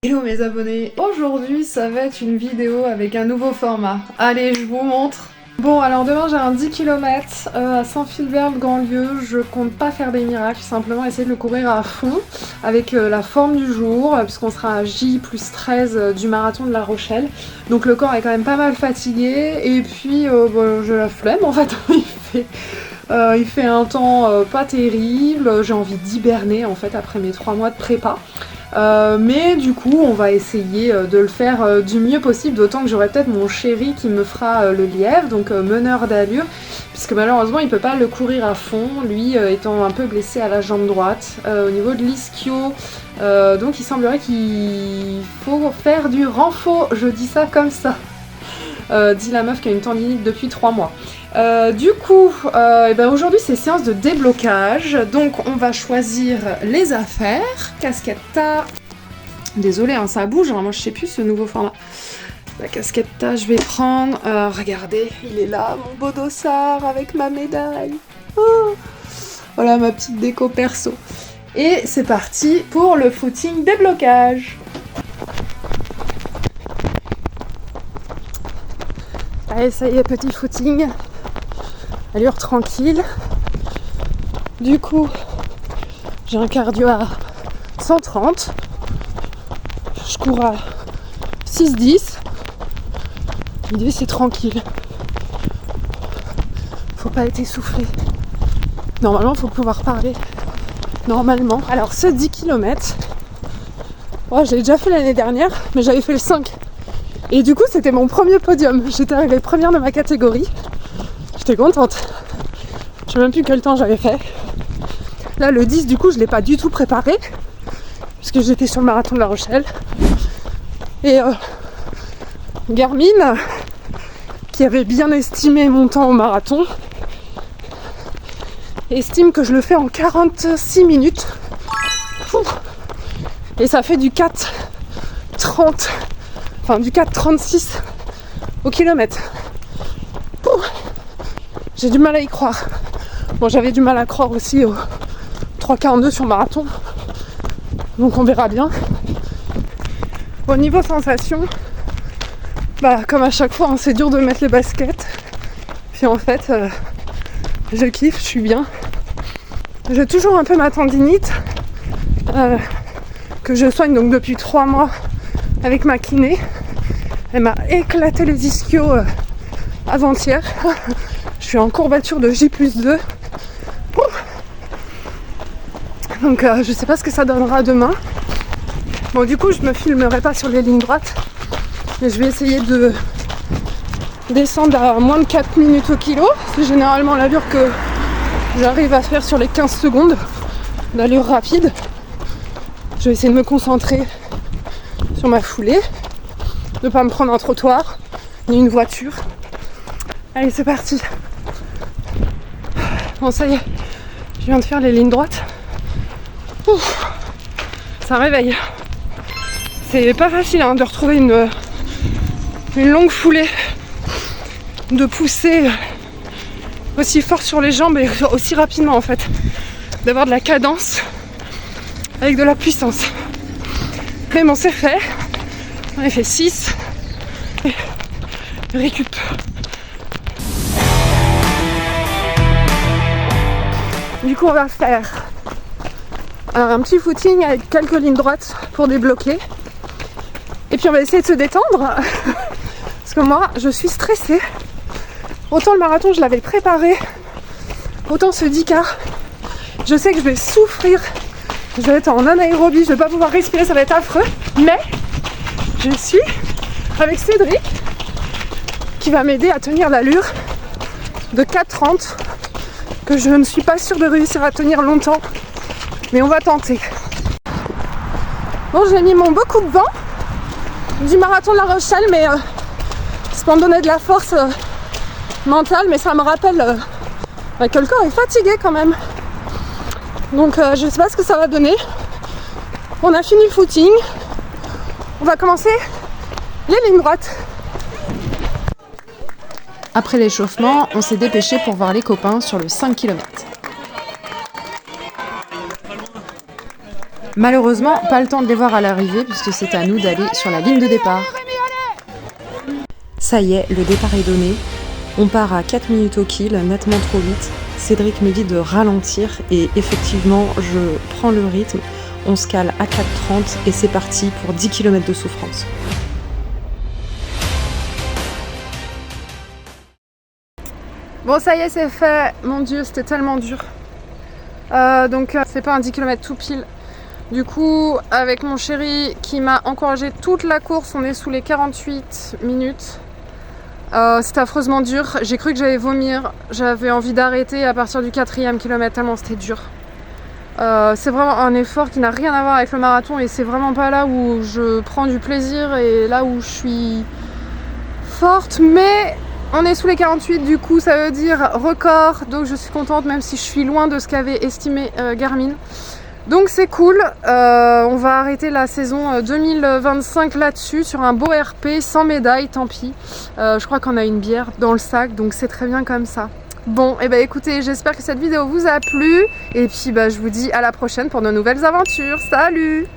Hello mes abonnés, aujourd'hui ça va être une vidéo avec un nouveau format. Allez, je vous montre. Bon, alors demain j'ai un 10 km à Saint-Philbert-le-Grandlieu. Je compte pas faire des miracles, simplement essayer de le courir à fond avec la forme du jour, puisqu'on sera à J+13 du marathon de La Rochelle. Donc le corps est quand même pas mal fatigué, et puis bon, j'ai la flemme en fait. Il fait un temps pas terrible, j'ai envie d'hiberner en fait après mes 3 mois de prépa. Mais du coup on va essayer de le faire du mieux possible, d'autant que j'aurai peut-être mon chéri qui me fera le lièvre, donc meneur d'allure, puisque malheureusement il peut pas le courir à fond, lui étant un peu blessé à la jambe droite au niveau de l'ischio, donc il semblerait qu'il faut faire du renfort, je dis ça comme ça, dit la meuf qui a une tendinite depuis 3 mois. Du coup, aujourd'hui c'est séance de déblocage, donc on va choisir les affaires. Casquetta, désolée hein, ça bouge, hein, moi je sais plus ce nouveau format. La casquetta je vais prendre, regardez, il est là, mon beau dossard avec ma médaille. Oh, voilà ma petite déco perso. Et c'est parti pour le footing déblocage. Allez, ça y est, petit footing. Allure tranquille. Du coup, j'ai un cardio à 130. Je cours à 6-10. L'idée c'est tranquille. Faut pas être essoufflé. Normalement, faut pouvoir parler. Normalement. Alors, ce 10 km, je l'ai déjà fait l'année dernière, mais j'avais fait le 5. Et du coup, c'était mon premier podium. J'étais arrivée première de ma catégorie. J'étais contente. Je sais même plus quel temps j'avais fait. Là, le 10, du coup, je l'ai pas du tout préparé, puisque j'étais sur le marathon de La Rochelle. Et Garmin, qui avait bien estimé mon temps au marathon, estime que je le fais en 46 minutes. Et ça fait du 4,30, enfin du 4,36 au kilomètre. J'ai du mal à y croire. Bon, j'avais du mal à croire aussi au 3,42 sur marathon. Donc on verra bien. Au niveau sensation, comme à chaque fois, hein, c'est dur de mettre les baskets. Puis en fait, je kiffe, je suis bien. J'ai toujours un peu ma tendinite que je soigne donc depuis 3 mois avec ma kiné. Elle m'a éclaté les ischios avant-hier. Je suis en courbature de J+2. Donc je sais pas ce que ça donnera demain. Bon, du coup je me filmerai pas sur les lignes droites, mais je vais essayer de descendre à moins de 4 minutes au kilo. C'est généralement l'allure que j'arrive à faire sur les 15 secondes d'allure rapide. Je vais essayer de me concentrer sur ma foulée, de pas me prendre un trottoir ni une voiture. Allez, c'est parti. Bon, ça y est, je viens de faire les lignes droites. Ouf, ça réveille. C'est pas facile de retrouver une longue foulée, de pousser aussi fort sur les jambes et aussi rapidement en fait, d'avoir de la cadence avec de la puissance. Mais bon, c'est fait. On a fait 6 et récup. Du coup on va faire un petit footing avec quelques lignes droites pour débloquer. Et puis on va essayer de se détendre. Parce que moi je suis stressée. Autant le marathon je l'avais préparé, autant ce 10K, je sais que je vais souffrir. Je vais être en anaérobie, je vais pas pouvoir respirer, ça va être affreux. Mais je suis avec Cédric qui va m'aider à tenir l'allure de 4,30 que je ne suis pas sûre de réussir à tenir longtemps, mais on va tenter. Bon, j'ai mis mon beau coup de vent du marathon de La Rochelle, mais c'est pour me donner de la force mentale, mais ça me rappelle que le corps est fatigué quand même. Donc je sais pas ce que ça va donner. On a fini le footing, on va commencer les lignes droites. Après l'échauffement, on s'est dépêché pour voir les copains sur le 5 km. Malheureusement, pas le temps de les voir à l'arrivée puisque c'est à nous d'aller sur la ligne de départ. Ça y est, le départ est donné. On part à 4 minutes au kill, nettement trop vite. Cédric me dit de ralentir et effectivement, je prends le rythme. On se cale à 4,30 et c'est parti pour 10 km de souffrance. Bon, ça y est, c'est fait. Mon Dieu, c'était tellement dur. C'est pas un 10 km tout pile. Du coup, avec mon chéri qui m'a encouragé toute la course, on est sous les 48 minutes. C'était affreusement dur. J'ai cru que j'allais vomir. J'avais envie d'arrêter à partir du 4e kilomètre, tellement c'était dur. C'est vraiment un effort qui n'a rien à voir avec le marathon et c'est vraiment pas là où je prends du plaisir et là où je suis forte. Mais on est sous les 48, du coup ça veut dire record. Donc je suis contente même si je suis loin de ce qu'avait estimé Garmin. Donc c'est cool, on va arrêter la saison 2025 là-dessus, sur un beau RP, sans médaille, tant pis. Je crois qu'on a une bière dans le sac, donc c'est très bien comme ça. Bon, et écoutez, j'espère que cette vidéo vous a plu, et puis je vous dis à la prochaine pour de nouvelles aventures. Salut!